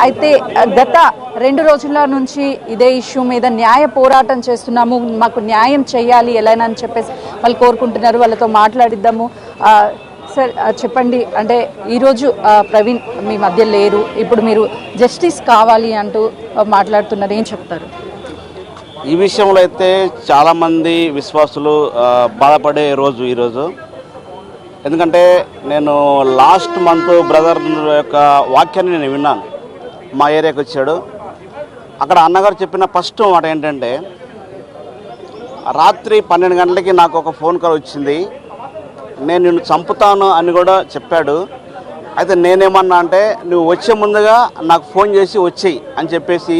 అయితే గత 2 రోజుల నుంచి ఇదే ఇష్యూ మీద న్యాయ పోరాటం చేస్తున్నాము, మాకు న్యాయం చేయాలి ఎలానని అని చెప్పేసి వాళ్ళు కోరుకుంటున్నారు. వాళ్ళతో మాట్లాడిద్దాము. సార్ చెప్పండి, అంటే ఈరోజు ప్రవీణ్ మీ మధ్య లేరు, ఇప్పుడు మీరు జస్టిస్ కావాలి అంటూ మాట్లాడుతున్నారు, ఏం చెప్తారు? ఈ విషయంలో అయితే చాలామంది విశ్వాసులు బాధపడే రోజు ఈరోజు. ఎందుకంటే నేను లాస్ట్ మంత్ బ్రదర్ యొక్క వాక్యాన్ని నేను విన్నాను. మా ఏరియాకి వచ్చాడు. అక్కడ అన్నగారు చెప్పిన ఫస్ట్ మాట ఏంటంటే, రాత్రి 12 గంటలకి నాకు ఒక ఫోన్ కాల్ వచ్చింది, నేను నిన్ను చంపుతాను అని కూడా చెప్పాడు. అయితే నేనేమన్నా అంటే, నువ్వు వచ్చే ముందుగా నాకు ఫోన్ చేసి వచ్చేయి అని చెప్పేసి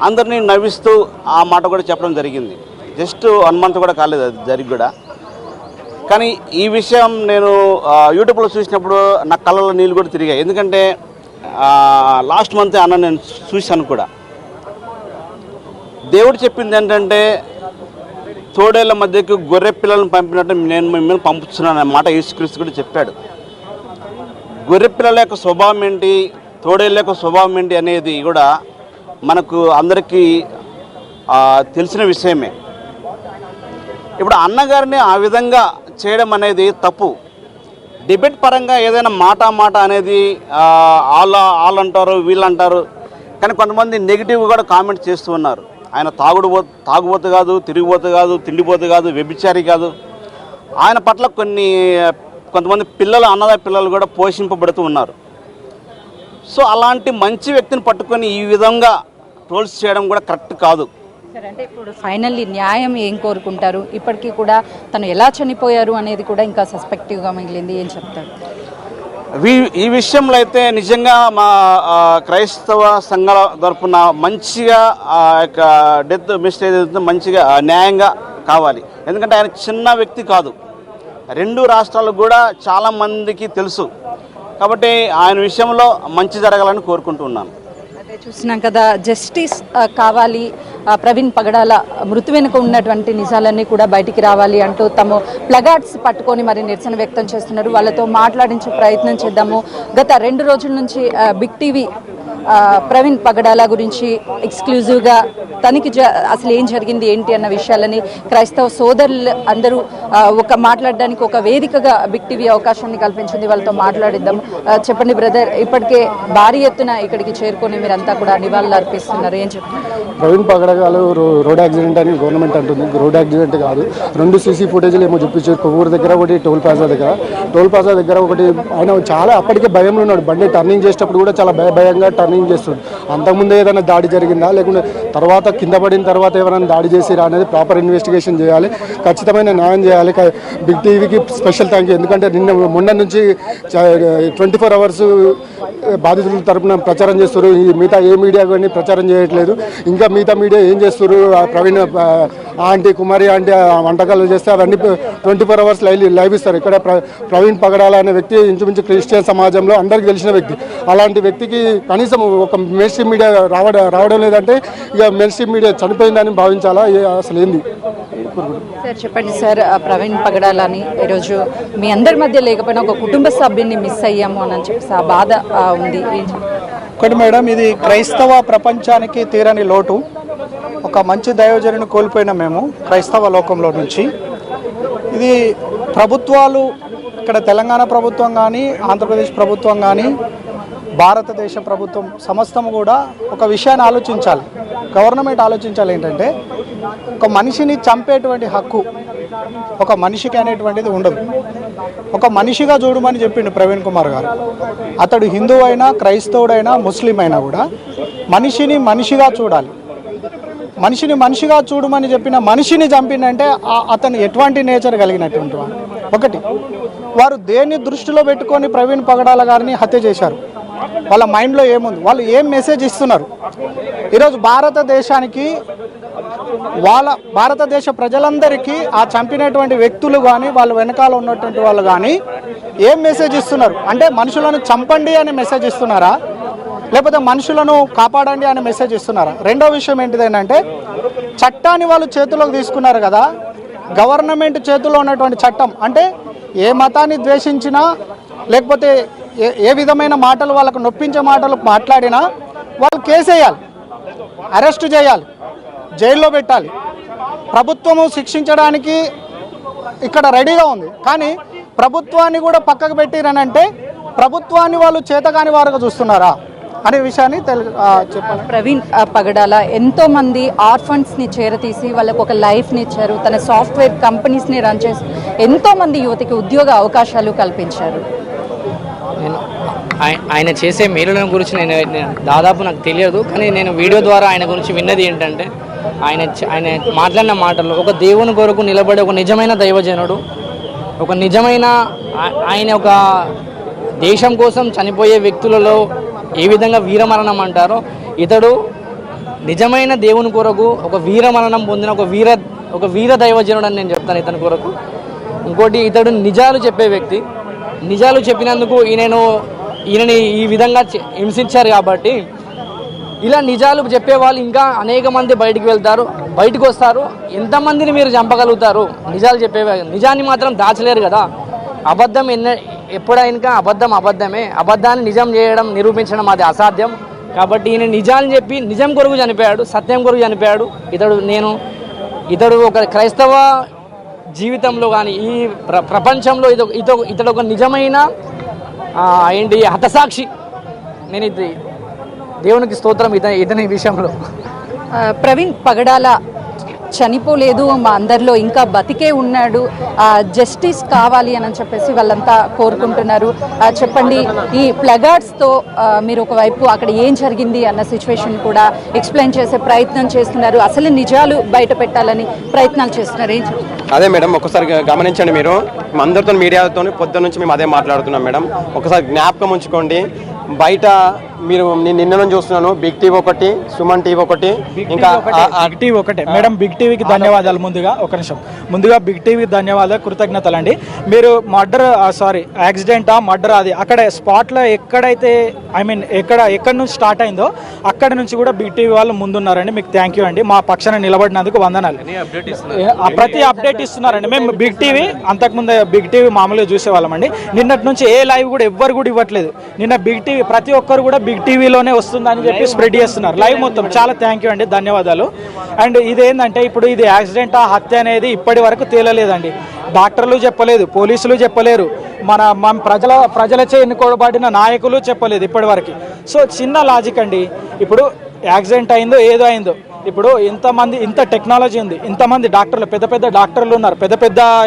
అందరినీ నవ్విస్తూ ఆ మాట కూడా చెప్పడం జరిగింది. జస్ట్ 1 మంత్ కూడా కాలేదు అది జరిగి కూడా. కానీ ఈ విషయం నేను యూట్యూబ్లో చూసినప్పుడు నా కళ్ళలో నీళ్ళు కూడా తిరిగాయి. ఎందుకంటే లాస్ట్ మంత్ అన్న నేను చూశాను కూడా. దేవుడు చెప్పింది ఏంటంటే, తోడేళ్ల మధ్యకు గొర్రె పిల్లలను పంపినట్టు నేను మిమ్మల్ని పంపుతున్నాను అనే మాట యేసుక్రీస్తు కూడా చెప్పాడు. గొర్రె పిల్లల యొక్క స్వభావం ఏంటి, తోడేళ్ల యొక్క స్వభావం ఏంటి అనేది కూడా మనకు అందరికీ తెలిసిన విషయమే. ఇప్పుడు అన్నగారిని ఆ విధంగా చేయడం అనేది తప్పు. డిబేట్ పరంగా ఏదైనా మాట అనేది వాళ్ళు అంటారు, వీళ్ళు అంటారు. కానీ కొంతమంది నెగిటివ్ కూడా కామెంట్ చేస్తూ ఉన్నారు. ఆయన తాగుబోతు కాదు, తిరిగిపోతు కాదు, తిండిపోతు కాదు, వ్యభిచారి కాదు. ఆయన పట్ల కొంతమంది అన్నదాయ పిల్లలు కూడా పోషింపబడుతూ ఉన్నారు. సో అలాంటి మంచి వ్యక్తిని పట్టుకొని ఈ విధంగా ట్రోల్స్ చేయడం కూడా కరెక్ట్ కాదు. సరే, అంటే ఇప్పుడు ఫైనల్లీ న్యాయం ఏం కోరుకుంటారు? ఇప్పటికీ కూడా తను ఎలా చనిపోయారు అనేది కూడా ఇంకా సస్పెక్టివ్గా మిగిలింది, ఏం చెప్తారు? ఈ విషయంలో అయితే నిజంగా మా క్రైస్తవ సంఘాల తరఫున మంచిగా యొక్క డెత్ మిస్టేక్ మంచిగా న్యాయంగా కావాలి. ఎందుకంటే ఆయన చిన్న వ్యక్తి కాదు, 2 రాష్ట్రాలకు కూడా చాలామందికి తెలుసు. కాబట్టి ఆయన విషయంలో మంచి జరగాలని కోరుకుంటున్నాను. చూసినాం కదా, జస్టిస్ కావాలి, ప్రవీణ్ పగడాల మృతి వెనుక ఉన్నటువంటి నిజాలన్నీ కూడా బయటికి రావాలి అంటూ తమ ప్లగార్డ్స్ పట్టుకొని మరి నిరసన వ్యక్తం చేస్తున్నారు. వాళ్ళతో మాట్లాడించే ప్రయత్నం చేద్దాము. గత 2 రోజుల నుంచి బిగ్ టీవీ ప్రవీణ్ పగడాల గురించి ఎక్స్క్లూజివ్గా తనకి అసలు ఏం జరిగింది ఏంటి అన్న విషయాలని క్రైస్తవ సోదరులు అందరూ మాట్లాడడానికి ఒక వేదికగా బిగ్ టీవీ అవకాశాన్ని కల్పించింది. వాళ్ళతో మాట్లాడిద్దాం. చెప్పండి బ్రదర్, ఇప్పటికే భారీ ఎత్తున ఇక్కడికి చేరుకొని మీరంతా కూడా నివాళులు అర్పిస్తున్నారు, ఏం చెప్తున్నారు? ప్రవీణ్ పగడాల రోడ్ యాక్సిడెంట్ అని గవర్నమెంట్ అంటుంది. రోడ్ యాక్సిడెంట్ కాదు, 2 సీసీ ఫుటేజ్లు ఏమో చూపించారు. కొవ్వూరు దగ్గర ఒకటి, టోల్ ప్లాజా దగ్గర ఒకటి. ఆయన చాలా అప్పటికే భయంలో ఉన్నాడు. బండి టర్నింగ్ చేసేటప్పుడు కూడా చాలా భయంగా టర్నింగ్ చేస్తుంది. అంతకుముందే ఏదైనా దాడి జరిగిందా, లేకుంటే తర్వాత కింద పడిన తర్వాత ఎవరైనా దాడి చేసిరా అనేది ప్రాపర్ ఇన్వెస్టిగేషన్ చేయాలి, ఖచ్చితమైన న్యాయం చేయాలి. బిగ్ టీవీకి స్పెషల్ థ్యాంక్ యూ. ఎందుకంటే మొన్న నుంచి 24 అవర్స్ బాధితుల తరపున ప్రచారం చేస్తారు. ఈ మిగతా ఏ మీడియా కానీ ప్రచారం చేయట్లేదు. ఇంకా మిగతా మీడియా ఏం చేస్తారు, ప్రవీణ్ ఆంటీ, కుమారి ఆంటీ వంటకాలు చేస్తే అవన్నీ 24 అవర్స్ లైవ్ ఇస్తారు. ఇక్కడ ప్రవీణ్ పగడాల అనే వ్యక్తి ఇంచుమించు క్రిస్టియన్ సమాజంలో అందరికీ తెలిసిన వ్యక్తి. అలాంటి వ్యక్తికి కనీసం ఒక మెయిన్ స్ట్రీమ్ మీడియా రావడం లేదంటే ఇక మెయిన్ స్ట్రీమ్ మీడియా చనిపోయిందని భావించాలా? అసలు ఏంది? సార్ చెప్పండి సార్, ప్రవీణ్ పగడాలని ఈరోజు మీ అందరి మధ్య లేకపోయినా ఒక కుటుంబ సభ్యుని మిస్ అయ్యాము అని చెప్పేసి ఆ బాధ ఉంది. ఒకటి మేడం, ఇది క్రైస్తవ ప్రపంచానికి తీరని లోటు. ఒక మంచి దైవజనుని కోల్పోయిన మేము క్రైస్తవ లోకంలో నుంచి. ఇది ప్రభుత్వాలు, ఇక్కడ తెలంగాణ ప్రభుత్వం కానీ, ఆంధ్రప్రదేశ్ ప్రభుత్వం కానీ, భారతదేశ ప్రభుత్వం సమస్తం కూడా ఒక విషయాన్ని ఆలోచించాలి. గవర్నమెంట్ ఆలోచించాలి ఏంటంటే, ఒక మనిషిని చంపేటువంటి హక్కు ఒక మనిషికి అనేటువంటిది ఉండదు. ఒక మనిషిగా చూడమని చెప్పిండు ప్రవీణ్ కుమార్ గారు. అతడు హిందువు అయినా, క్రైస్తవుడైనా, ముస్లిం అయినా కూడా మనిషిని మనిషిగా చూడాలి. మనిషిని మనిషిగా చూడమని చెప్పిన మనిషిని చంపిందంటే అతను ఎటువంటి నేచర్ కలిగినటువంటి వాడు. ఒకటి, వారు దేన్ని దృష్టిలో పెట్టుకొని ప్రవీణ్ పగడాల గారిని హత్య చేశారు? వాళ్ళ మైండ్లో ఏముంది? వాళ్ళు ఏం మెసేజ్ ఇస్తున్నారు? ఈరోజు భారతదేశానికి, భారతదేశ ప్రజలందరికీ ఆ చంపినటువంటి వ్యక్తులు కానీ, వాళ్ళ వెనకాల ఉన్నటువంటి వాళ్ళు కానీ ఏం మెసేజ్ ఇస్తున్నారు? అంటే మనుషులను చంపండి అనే మెసేజ్ ఇస్తున్నారా, లేకపోతే మనుషులను కాపాడండి అనే మెసేజ్ ఇస్తున్నారా? రెండో విషయం ఏంటిదేంటంటే, చట్టాన్ని వాళ్ళు చేతిలోకి తీసుకున్నారు కదా. గవర్నమెంట్ చేతిలో ఉన్నటువంటి చట్టం అంటే ఏ మతాన్ని ద్వేషించినా, లేకపోతే ఏ విధమైన మాటలు వాళ్ళకు నొప్పించే మాటలు మాట్లాడినా వాళ్ళు కేసు వేయాలి, అరెస్ట్ చేయాలి, జైల్లో పెట్టాలి. ప్రభుత్వము శిక్షించడానికి ఇక్కడ రెడీగా ఉంది. కానీ ప్రభుత్వాన్ని కూడా పక్కకు పెట్టిరనంటే ప్రభుత్వాన్ని వాళ్ళు చేతకాని వారుగా చూస్తున్నారా అనే విషయాన్ని చెప్పాలి. ప్రవీణ్ పగడాల ఎంతో మంది ఆర్ఫన్స్ని చేరతీసి వాళ్ళకు ఒక లైఫ్ని ఇచ్చారు. తన సాఫ్ట్వేర్ కంపెనీస్ని రన్ చేసి ఎంతో మంది యువతికి ఉద్యోగ అవకాశాలు కల్పించారు. నేను ఆయన చేసే మేలుల గురించి నేను దాదాపు నాకు తెలియదు, కానీ నేను వీడియో ద్వారా ఆయన గురించి విన్నది ఏంటంటే ఆయన మాట్లాడిన మాటల్లో ఒక దేవుని కొరకు నిలబడే ఒక నిజమైన దైవజనుడు, ఒక నిజమైన ఆయన ఒక దేశం కోసం చనిపోయే వ్యక్తులలో ఏ విధంగా వీరమరణం అంటారో ఇతడు నిజమైన దేవుని కొరకు ఒక వీరమరణం పొందిన ఒక వీర దైవజనుడు అని నేను చెప్తాను ఇతని కొరకు. ఇంకోటి, ఇతడు నిజాలు చెప్పే వ్యక్తి. నిజాలు చెప్పినందుకు ఈయనని ఈ విధంగా హింసించారు కాబట్టి ఇలా నిజాలు చెప్పేవాళ్ళు ఇంకా అనేక మంది బయటకు వస్తారు. ఎంతమందిని మీరు చంపగలుగుతారు? నిజాలు చెప్పేవాళ్ళు నిజాన్ని మాత్రం దాచలేరు కదా. అబద్ధం ఎప్పుడైనా అబద్ధమే. అబద్ధాన్ని నిజం చేయడం, నిరూపించడం అది అసాధ్యం. కాబట్టి ఈయన నిజాలు చెప్పి నిజం కొరకు చనిపోయాడు, సత్యం కొరకు చనిపోయాడు. ఇతడు ఒక క్రైస్తవ జీవితంలో కానీ ఈ ప్రపంచంలో ఇతడు ఒక నిజమైన హతసాక్షి. నేను దేవునికి స్తోత్రం ఇతని విషయంలో. ప్రవీణ్ పగడాల చనిపోలేదు, మా అందరిలో ఇంకా బతికే ఉన్నాడు, జస్టిస్ కావాలి అని చెప్పేసి వాళ్ళంతా కోరుకుంటున్నారు. చెప్పండి, ఈ ప్లగార్డ్స్తో మీరు ఒకవైపు అక్కడ ఏం జరిగింది అన్న సిచ్యువేషన్ కూడా ఎక్స్ప్లెయిన్ చేసే ప్రయత్నం చేస్తున్నారు. అసలు నిజాలు బయట పెట్టాలని ప్రయత్నాలు చేస్తున్నారు. ఏం చెప్తారు? అదే మేడం, ఒకసారి గమనించండి. మీరు అందరితో మీడియాతో పొద్దున్న నుంచి మేము అదే మాట్లాడుతున్నాం మేడం. ఒకసారి జ్ఞాపకం ఉంచుకోండి. బయట మీరు నిన్న నుంచి చూస్తున్నాను, బిగ్ టీవీ ఒకటి, సుమన్ టీవీ ఒకటి, ఇంకా బిగ్ టీవీ ఒకటే మేడం. బిగ్ టీవీకి ధన్యవాదాలు. ముందుగా బిగ్ టీవీకి ధన్యవాదాలు, కృతజ్ఞతలు అండి. మీరు యాక్సిడెంటా మర్డర్ అది అక్కడ స్పాట్లో ఎక్కడైతే ఎక్కడి నుంచి స్టార్ట్ అయిందో అక్కడి నుంచి కూడా బిగ్ టీవీ వాళ్ళు ముందున్నారండి. మీకు థ్యాంక్ యూ అండి. మా పక్షాన నిలబడినందుకు వందనాలు. ప్రతి అప్డేట్ ఇస్తున్నారండి. మేము బిగ్ టీవీ అంతకుముందు బిగ్ టీవీ మామూలుగా చూసేవాళ్ళం అండి. నిన్నటి నుంచి ఏ లైవ్ కూడా ఎవ్వరు కూడా ఇవ్వట్లేదు. నిన్న బిగ్ టీవీ ప్రతి ఒక్కరు కూడా బిగ్ టీవీలోనే వస్తుందని చెప్పి స్ప్రెడ్ చేస్తున్నారు లైవ్ మొత్తం. చాలా థ్యాంక్ యూ అండి, ధన్యవాదాలు. అండ్ ఇదేంటంటే ఇప్పుడు ఇది యాక్సిడెంట్ హత్య అనేది ఇప్పటి వరకు తేలలేదండి. డాక్టర్లు చెప్పలేదు, పోలీసులు చెప్పలేరు, మన ప్రజలచే ఎన్నుకోబడిన నాయకులు చెప్పలేదు ఇప్పటి వరకు. సో చిన్న లాజిక్ అండి. ఇప్పుడు యాక్సిడెంట్ అయిందో ఏదో అయిందో, ఇప్పుడు ఇంత టెక్నాలజీ ఉంది, ఇంతమంది డాక్టర్లు, పెద్ద డాక్టర్లు ఉన్నారు,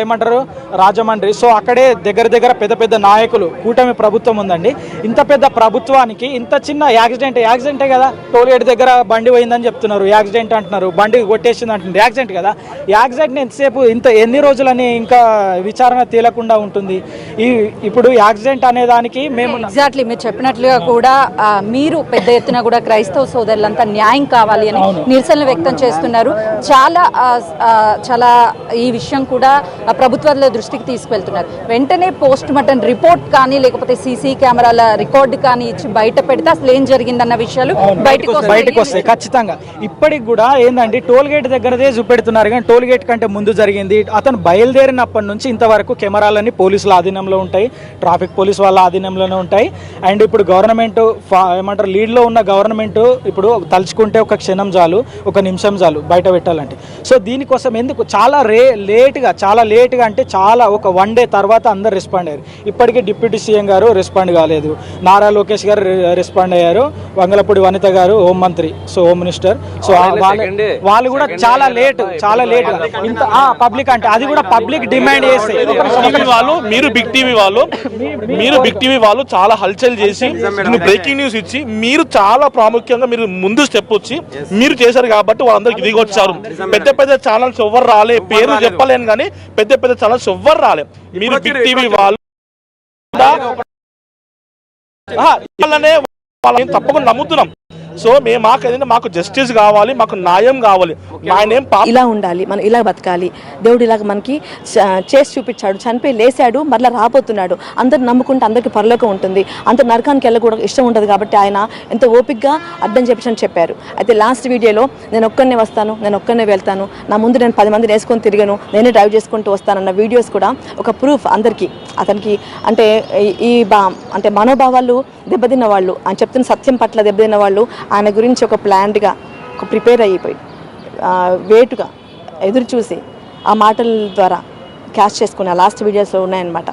ఏమంటారు రాజమండ్రి. సో అక్కడే దగ్గర పెద్ద నాయకులు, కూటమి ప్రభుత్వం ఉందండి. ఇంత పెద్ద ప్రభుత్వానికి ఇంత చిన్న యాక్సిడెంటే కదా. టోల్గేట్ దగ్గర బండి పోయిందని చెప్తున్నారు, యాక్సిడెంట్ అంటున్నారు, బండి కొట్టేసింది అంటున్నారు, యాక్సిడెంట్ కదా. యాక్సిడెంట్ ఎంతసేపు ఎన్ని రోజులని ఇంకా విచారణ తేలకుండా ఉంటుంది. ఇప్పుడు యాక్సిడెంట్ అనే దానికి మేము ఎగ్జాక్ట్లీ మీరు చెప్పినట్లుగా కూడా మీరు పెద్ద ఎత్తున కూడా క్రైస్తవ సోదరులంతా న్యాయం కావాలి అని నిరసనలు వ్యక్తం చేస్తున్నారు. చాలా ఈ విషయం కూడా ప్రభుత్వాల దృష్టికి తీసుకెళ్తున్నారు. వెంటనే పోస్ట్ మార్టం రిపోర్ట్ కానీ లేకపోతే సీసీ కెమెరాల రికార్డు కానీ ఇచ్చి బయట పెడితే అసలు ఏం జరిగిందన్న విషయాలు బయటకు వస్తాయి ఖచ్చితంగా. ఇప్పటికి కూడా ఏందండి, టోల్ గేట్ దగ్గరదే చూపెడుతున్నారు, కానీ టోల్ గేట్ కంటే ముందు జరిగింది. అతను బయలుదేరినప్పటి నుంచి ఇంతవరకు కెమెరాలన్నీ పోలీసుల ఆధీనంలో ఉంటాయి, ట్రాఫిక్ పోలీసు వాళ్ళ ఆధీనంలోనే ఉంటాయి. అండ్ ఇప్పుడు గవర్నమెంట్ ఏమంటారు, లీడ్లో ఉన్న గవర్నమెంట్ ఇప్పుడు తలుచుకుంటే ఒక క్షణం చాలు, ఒక నిమిషం చాలు బయట పెట్టాలంటే. సో దీనికోసం ఎందుకు చాలా లేట్గా అంటే ఒక 1 డే తర్వాత అందరు రెస్పాండ్ అయ్యారు. ఇప్పటికే డిప్యూటీ సీఎం గారు రెస్పాండ్ కాలేదు, నారా లోకేష్ గారు రెస్పాండ్ అయ్యారు, వంగలపూడి వనిత గారు హోం మంత్రి, సో హోమ్ మినిస్టర్. సో వాళ్ళు కూడా చాలా లేట్ ఇంత పబ్లిక్ అంటే అది కూడా పబ్లిక్ డిమాండ్ చేస్తే మీరు బిగ్ టీవీ వాళ్ళు చాలా హల్చల్ చేసి బ్రేకింగ్ న్యూస్ ఇచ్చి మీరు చాలా ప్రాముఖ్యంగా మీరు ముందు స్టెప్ వచ్చి మీరు చేశారు కాబట్టి వాళ్ళందరికి దిగి వచ్చారు. పెద్ద ఛానల్స్ ఎవ్వరు రాలే, పేర్లు చెప్పలేను కానీ పెద్ద ఛానల్స్ ఎవ్వరు రాలే. మీరు బిగ్ టీవీ వాళ్ళు వాళ్ళనే తప్పకుండా నమ్ముతున్నాం. సో మాకేంటంటే మాకు జస్టిస్ కావాలి, మాకు న్యాయం కావాలి. ఆయన ఏం ఇలా ఉండాలి, మనం ఇలా బతకాలి, దేవుడు ఇలాగ మనకి చేసి చూపించాడు, చనిపోయి లేచాడు, మరలా రాబోతున్నాడు, అందరు నమ్ముకుంటే అందరికీ పరలోకం ఉంటుంది, అంత నరకానికి వెళ్ళకూడదు ఇష్టం ఉంటుంది కాబట్టి ఆయన ఎంతో ఓపికగా అర్థం చేపించని చెప్పారు. అయితే లాస్ట్ వీడియోలో నేను ఒక్కనే వస్తాను, నేను ఒక్కనే వెళ్తాను, నా ముందు నేను 10 మందిని వేసుకొని తిరిగాను, నేనే డ్రైవ్ చేసుకుంటూ వస్తానన్న వీడియోస్ కూడా ఒక ప్రూఫ్ అందరికీ. అతనికి అంటే అంటే మనోభావాలు దెబ్బతిన్న వాళ్ళు, ఆయన చెప్తున్న సత్యం పట్ల దెబ్బతిన్న వాళ్ళు ఆయన గురించి ఒక ప్లాన్డ్గా ఒక ప్రిపేర్ అయిపోయి వేటుగా ఎదురు చూసి ఆ మాటల ద్వారా క్యాష్ చేసుకునే లాస్ట్ వీడియోస్లో ఉన్నాయన్నమాట.